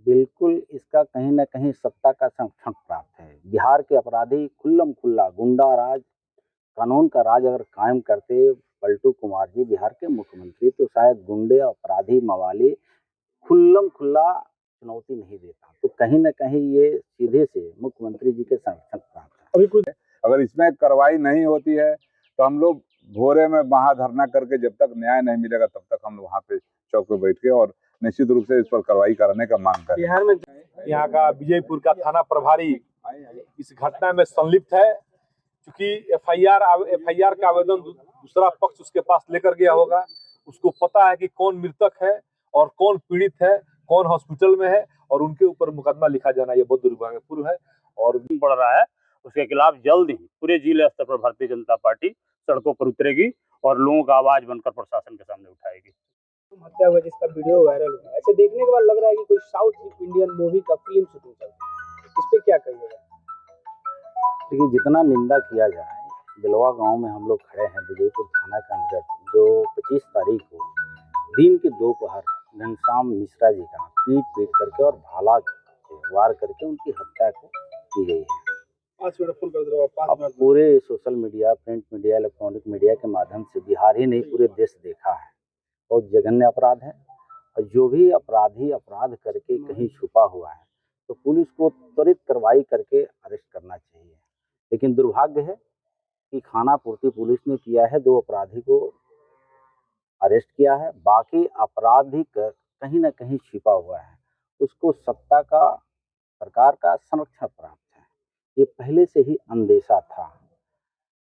बिल्कुल, इसका कहीं न कहीं सत्ता का संरक्षण प्राप्त है। बिहार के अपराधी खुल्लम-खुल्ला गुंडा राज, कानून का राज अगर कायम करते पलटू कुमार जी बिहार के मुख्यमंत्री, तो शायद गुंडे, अपराधी, मवाली खुल्लम-खुल्ला चुनौती नहीं देता। तो कहीं न कहीं ये सीधे से मुख्यमंत्री जी के संरक्षण प्राप्त है। अभी कुछ अगर इसमें कार्रवाई नहीं होती है तो हम लोग भोरे में महाधरना करके जब तक न्याय नहीं मिलेगा तब तक हम लोग वहाँ पे चौक पे बैठ के और निश्चित रूप से इस पर कार्रवाई करने का मांग करें। बिहार में यहाँ का विजयपुर का थाना प्रभारी इस घटना में संलिप्त है, क्योंकि एफआईआर का आवेदन दूसरा पक्ष उसके पास लेकर गया होगा। उसको पता है कि कौन मृतक है और कौन पीड़ित है, कौन हॉस्पिटल में है, और उनके ऊपर मुकदमा लिखा जाना ये बहुत दुर्भाग्यपूर्ण है और बढ़ रहा है। उसके खिलाफ जल्द ही पूरे जिले स्तर पर भारतीय जनता पार्टी सड़कों पर उतरेगी और लोगों का आवाज बनकर प्रशासन के सामने उठाएगी। हत्या हुआ जिसका वीडियो वायरल हुआ, ऐसे देखने के बाद लग रहा है कि कोई साउथ इंडियन मूवी का फिल्म शूटिंग चल रहा है। इस पे क्या कहिएगा? देखिए, जितना निंदा किया जाए, बिलवा गांव में हम लोग खड़े हैं, विजयपुर थाना के अंदर, जो 25 तारीख को दिन के दोपहर घनश्याम मिश्रा जी का पीट करके और भाला से वार करके उनकी हत्या को की गई है। अब पूरे social media, print media, electronic media के माध्यम से बिहार ही नहीं पूरे देश देखा है। बहुत जघन्य अपराध है और जो भी अपराधी अपराध करके कहीं छुपा हुआ है तो पुलिस को त्वरित कार्रवाई करके अरेस्ट करना चाहिए। लेकिन दुर्भाग्य है कि खाना पूर्ति पुलिस ने किया है, 2 अपराधी को अरेस्ट किया है, बाकी अपराधी कहीं ना कहीं छिपा हुआ है। उसको सत्ता का, सरकार का संरक्षण प्राप्त है। ये पहले से ही अंदेशा था।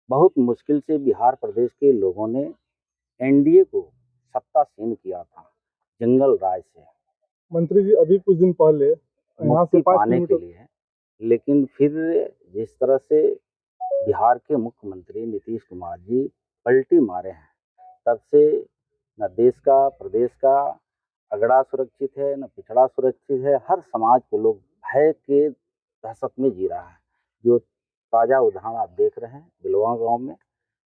बहुत मुश्किल से बिहार प्रदेश के लोगों ने एनडीए को सत्तासीन किया था जंगल राज से, मंत्री जी अभी कुछ दिन पहले यहाँ से पाने के लिए। लेकिन फिर जिस तरह से बिहार के मुख्यमंत्री नीतीश कुमार जी पलटी मारे हैं, तब से न देश का, प्रदेश का अगड़ा सुरक्षित है, न पिछड़ा सुरक्षित है। हर समाज के लोग भय के दहशत में जी रहा है, जो ताजा उदाहरण आप देख रहे हैं बिलवा गांव में।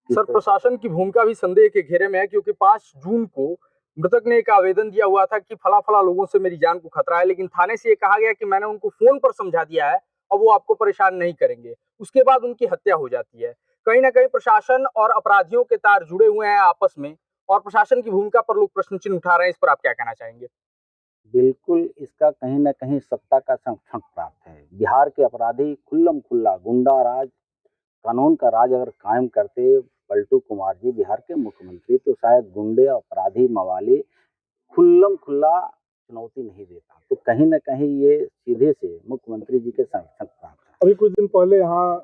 सर, प्रशासन की भूमिका भी संदेह के घेरे में है, क्योंकि 5 जून को मृतक ने एक आवेदन दिया हुआ था कि फला लोगों से मेरी जान को खतरा है, लेकिन थाने से ये कहा गया कि मैंने उनको फोन पर समझा दिया है और वो आपको परेशान नहीं करेंगे। उसके बाद उनकी हत्या हो जाती है। कहीं ना कहीं प्रशासन और अपराधियों के तार जुड़े हुए हैं आपस में, और प्रशासन की भूमिका पर लोग प्रश्न चिन्ह उठा रहे हैं। इस पर आप क्या कहना चाहेंगे? बिल्कुल, इसका कहीं न कहीं सत्ता का संरक्षण प्राप्त है। बिहार के अपराधी खुल्लम-खुल्ला गुंडा राज, कानून का राज अगर कायम करते पलटू कुमार जी बिहार के मुख्यमंत्री, तो शायद गुंडे, अपराधी, मवाली खुल्लम-खुल्ला चुनौती नहीं देता। तो कहीं न कहीं ये सीधे से मुख्यमंत्री जी के संरक्षण प्राप्त है। अभी कुछ दिन पहले यहाँ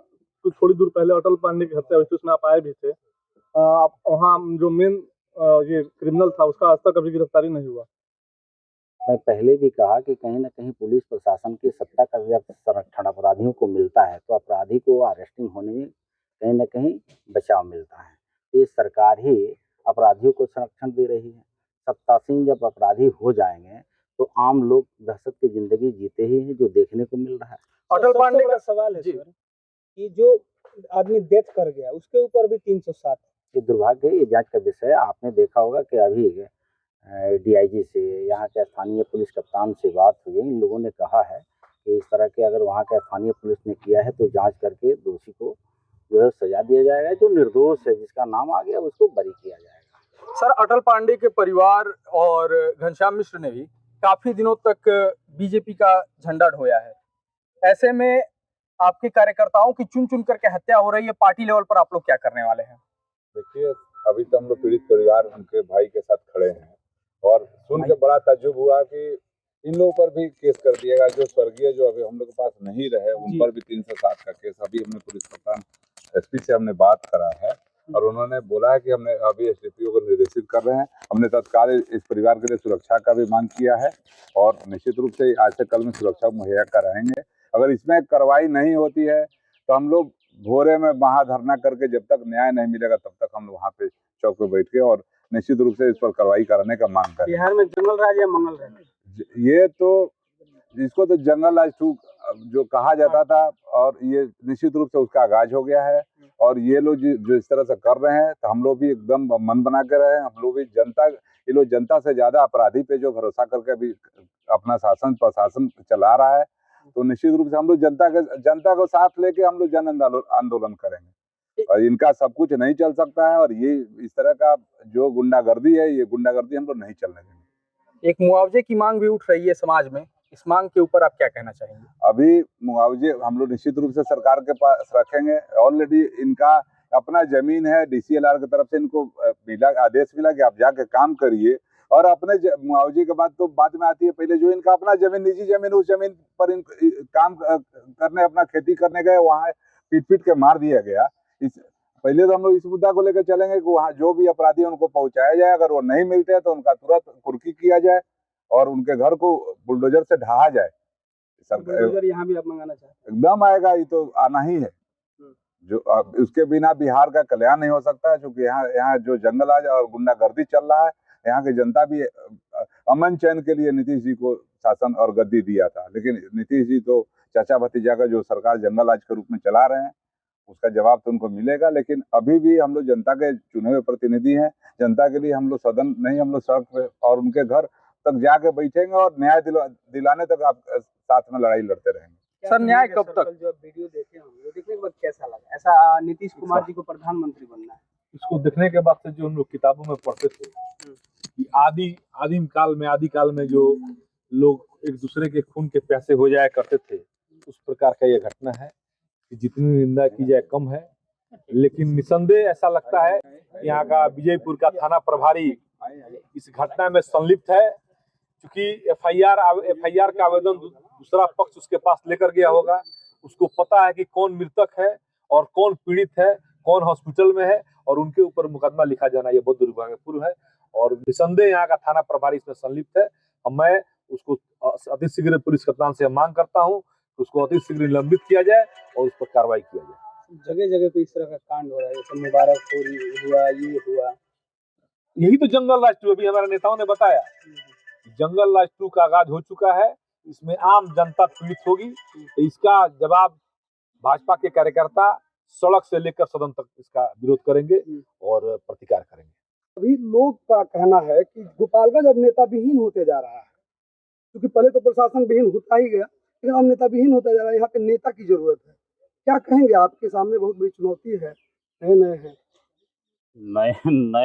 थोड़ी दूर पहले अटल पांडे की हत्या हुई थी, उसमें आप आए भी थे। वहाँ जो मेन ये क्रिमिनल था उसका आज तक अभी गिरफ्तारी नहीं हुआ। मैं पहले भी कहा कि कहीं न कहीं पुलिस प्रशासन की सत्ता का जब संरक्षण अपराधियों को मिलता है तो अपराधी को अरेस्टिंग होने में कहीं न कहीं बचाव मिलता है। ये सरकार ही अपराधियों को संरक्षण दे रही है। सत्तासीन जब अपराधी हो जाएंगे तो आम लोग दहशत की जिंदगी जीते ही हैं, जो देखने को मिल रहा है। अटल पांडे का सवाल है सर कि जो आदमी डेथ कर गया उसके ऊपर भी 307 ये दुर्भाग्य है, ये जांच का विषय है। आपने देखा होगा कि अभी डीआईजी से, यहाँ के स्थानीय पुलिस कप्तान से बात हुई है। इन लोगों ने कहा है कि इस तरह के अगर वहाँ के स्थानीय पुलिस ने किया है तो जांच करके दोषी को जो है सजा दिया जाएगा। जो निर्दोष है, जिसका नाम आ गया, उसको बरी किया जाएगा। सर, अटल पांडे के परिवार और घनश्याम मिश्र ने भी काफी दिनों तक बीजेपी का झंडा ढोया है। ऐसे में आपके कार्यकर्ताओं की चुन चुन करके हत्या हो रही है। पार्टी लेवल पर आप लोग क्या करने वाले हैं? देखिए, अभी तो हम लोग पीड़ित परिवार उनके भाई के साथ खड़े हैं और सुन के बड़ा ताज्जुब हुआ कि इन लोगों पर भी केस कर दिएगा। जो स्वर्गीय जो अभी हम लोग के पास नहीं रहे, उन पर भी 307 का केस। अभी हमने पुलिस कप्तान एसपी से हमने बात करा है और उन्होंने बोला है कि हमने अभी एसडीपीओ को निर्देशित कर रहे हैं। हमने तत्काल इस परिवार के लिए सुरक्षा का भी मांग किया है और निश्चित रूप से आज से कल में सुरक्षा मुहैया कराएंगे। अगर इसमें कार्रवाई नहीं होती है तो हम लोग भोरे में महाधरना करके जब तक न्याय नहीं मिलेगा तब तक हम लोग वहाँ पे चौक पे बैठ के और निश्चित रूप से इस पर कार्रवाई करने का मांग करें। बिहार में जंगल राज या मंगल राज? ये तो इसको तो जंगल राज 2 जो कहा जाता था, और ये निश्चित रूप से उसका आगाज हो गया है। और ये लोग जो इस तरह से कर रहे हैं, तो हम लोग भी एकदम मन बना के रहे हैं। हम लोग भी ये लोग जनता से ज्यादा अपराधी पे जो भरोसा करके अभी अपना शासन प्रशासन चला रहा है, तो निश्चित रूप से हम लोग जनता को साथ लेके हम लोग जन आंदोलन करेंगे। और इनका सब कुछ नहीं चल सकता है, और ये इस तरह का जो गुंडागर्दी है, ये गुंडागर्दी हम लोग नहीं चलने देंगे। एक मुआवजे की मांग भी उठ रही है समाज में, इस मांग के ऊपर आप क्या कहना चाहेंगे? अभी मुआवजे हम लोग निश्चित रूप से सरकार के पास रखेंगे। ऑलरेडी इनका अपना जमीन है, DCLR की तरफ से इनको मिला, आदेश मिला कि आप जाके काम करिए। और अपने मुआवजे के बाद तो बाद में आती है, पहले जो इनका अपना जमीन, निजी जमीन, उस जमीन पर काम करने, अपना खेती करने गए, वहाँ पीट के मार दिया गया। पहले तो हम लोग इस मुद्दा को लेकर चलेंगे कि वहाँ जो भी अपराधी है उनको पहुंचाया जाए। अगर वो नहीं मिलते हैं तो उनका तुरंत कुर्की किया जाए और उनके घर को बुलडोजर से ढहा जाए। बुलडोजर यहाँ भी आप मंगाना चाहते हैं? एकदम आएगा, ये तो आना ही है। जो उसके बिना बिहार का कल्याण नहीं हो सकता है, क्योंकि यहाँ जो जंगल आज और गुंडागर्दी चल रहा है, यहाँ की जनता भी अमन चैन के लिए नीतीश जी को शासन और गद्दी दिया था। लेकिन नीतीश जी तो चाचा भतीजा का जो सरकार जंगल राज के रूप में चला रहे हैं, उसका जवाब तो उनको मिलेगा। लेकिन अभी भी हम लोग जनता के चुने हुए प्रतिनिधि हैं। जनता के लिए हम लोग सदन नहीं, हम लोग सड़क पे और उनके घर तक जाके बैठेंगे और न्याय दिलाने तक आप साथ में लड़ाई लड़ते रहेंगे। सर, न्याय कब तक? जो वीडियो देखे होंगे, देखने के बाद कैसा लगा? ऐसा नीतीश कुमार जी को प्रधानमंत्री बनना है? इसको देखने के बाद से जो हम लोग किताबों में पढ़ते थे कि आदि काल में जो लोग एक दूसरे के खून के प्यासे हो जाया करते थे, उस प्रकार का ये घटना है कि जितनी निंदा की जाए कम है। लेकिन निसंदेह ऐसा लगता है यहाँ का विजयपुर का थाना प्रभारी इस घटना में संलिप्त है, क्योंकि एफआईआर का आवेदन दूसरा पक्ष उसके पास लेकर गया होगा। उसको पता है कि कौन मृतक है और कौन पीड़ित है, कौन हॉस्पिटल में है, और उनके ऊपर मुकदमा लिखा जाना ये बहुत दुर्भाग्यपूर्ण है। और निसंदेह यहाँ का थाना प्रभारी इसमें संलिप्त है। मैं उसको अति शीघ्र पुलिस कप्तान से मांग करता हूँ कि उसको अति शीघ्र निलंबित किया जाए और उस पर कार्रवाई किया जाए। जगह जगह पे इस तरह का कांड हो रहा है, जैसे मुबारकपुर हुआ, ये हुआ। यही तो जंगल राज 2 अभी हमारे नेताओं ने बताया, जंगल राज 2 का आगाज हो चुका है। इसमें आम जनता पीड़ित होगी। तो इसका जवाब भाजपा के कार्यकर्ता सड़क से लेकर सदन तक इसका विरोध करेंगे और प्रतिकार करेंगे। अभी लोग का कहना है कि गोपालगंज अब नेता विहीन होते जा रहा है, क्योंकि पहले तो प्रशासन विहीन होता ही गया, लेकिन अब नेता विहीन होता जा रहा है। यहाँ पे नेता की जरूरत है। क्या कहेंगे? आपके सामने बहुत बड़ी चुनौती है।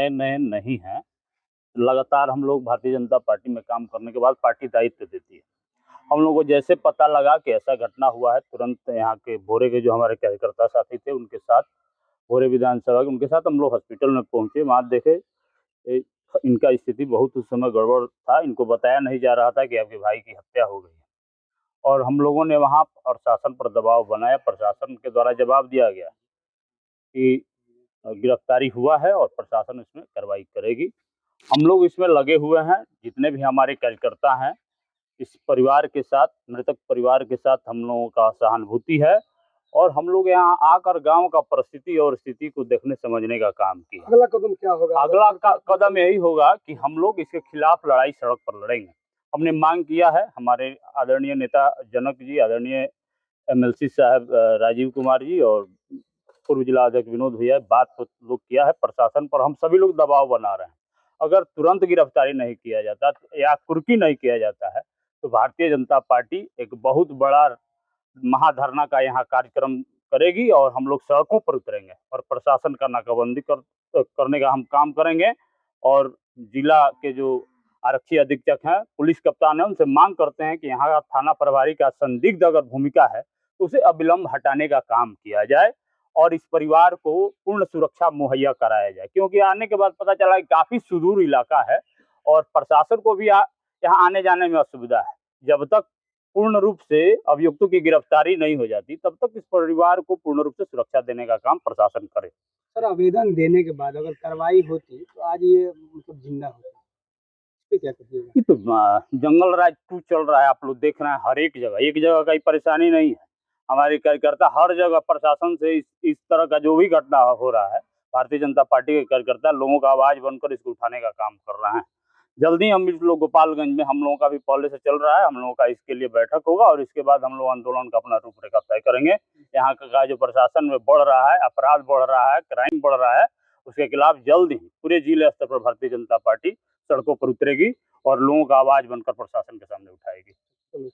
नए नहीं है। लगातार हम लोग भारतीय जनता पार्टी में काम करने के बाद पार्टी दायित्व देती है। हम लोग को जैसे पता लगा कि ऐसा घटना हुआ है, तुरंत यहाँ के भोरे के जो हमारे कार्यकर्ता साथी थे, उनके साथ भोरे विधानसभा के उनके साथ हम लोग हॉस्पिटल में पहुंचे। वहाँ देखे इनका स्थिति बहुत उस समय गड़बड़ था। इनको बताया नहीं जा रहा था कि आपके भाई की हत्या हो गई है, और हम लोगों ने वहाँ प्रशासन पर दबाव बनाया। प्रशासन के द्वारा जवाब दिया गया कि गिरफ्तारी हुआ है और प्रशासन इसमें कार्रवाई करेगी। हम लोग इसमें लगे हुए हैं, जितने भी हमारे कार्यकर्ता हैं। इस परिवार के साथ, मृतक परिवार के साथ हम लोगों का सहानुभूति है, और हम लोग यहाँ आकर गांव का परिस्थिति और स्थिति को देखने समझने का काम किया। अगला कदम क्या होगा? अगला कदम यही होगा कि हम लोग इसके खिलाफ लड़ाई सड़क पर लड़ेंगे। हमने मांग किया है, हमारे आदरणीय नेता जनक जी, आदरणीय MLC साहब राजीव कुमार जी और पूर्व जिला अध्यक्ष विनोद भैया, बात तो लोग किया है प्रशासन पर। हम सभी लोग दबाव बना रहे हैं। अगर तुरंत गिरफ्तारी नहीं किया जाता या कुर्की नहीं किया जाता है, तो भारतीय जनता पार्टी एक बहुत बड़ा महाधरना का यहाँ कार्यक्रम करेगी और हम लोग सड़कों पर उतरेंगे और प्रशासन का नाकाबंदी करने का हम काम करेंगे। और जिला के जो आरक्षी अधीक्षक हैं, पुलिस कप्तान है, उनसे मांग करते हैं कि यहाँ का थाना प्रभारी का संदिग्ध अगर भूमिका है तो उसे अविलंब हटाने का काम किया जाए और इस परिवार को पूर्ण सुरक्षा मुहैया कराया जाए। क्योंकि आने के बाद पता चला कि काफी सुदूर इलाका है और प्रशासन को भी यहाँ आने जाने में असुविधा है। जब तक पूर्ण रूप से अभियुक्तों की गिरफ्तारी नहीं हो जाती, तब तक इस परिवार को पूर्ण रूप से सुरक्षा देने का काम प्रशासन करे। सर, आवेदन देने के बाद अगर कार्रवाई होती तो आज ये मतलब जिंदा होता, इस पे क्या कहिएगा? ये तो जंगल राज 2 चल रहा है, आप लोग देख रहे हैं। हर एक जगह, एक जगह का ही परेशानी नहीं है। हमारे कार्यकर्ता हर जगह प्रशासन से इस तरह का जो भी घटना हो रहा है, भारतीय जनता पार्टी के कार्यकर्ता लोगों का आवाज बनकर इसको उठाने का काम कर रहे हैं। जल्दी हम इस लोग गोपालगंज में हम लोगों का भी पहले से चल रहा है, हम लोगों का इसके लिए बैठक होगा और इसके बाद हम लोग आंदोलन का अपना रूपरेखा तय करेंगे। यहाँ का जो प्रशासन में बढ़ रहा है, अपराध बढ़ रहा है, क्राइम बढ़ रहा है, उसके खिलाफ जल्द ही पूरे जिले स्तर पर भारतीय जनता पार्टी सड़कों पर उतरेगी और लोगों का आवाज बनकर प्रशासन के सामने उठाएगी।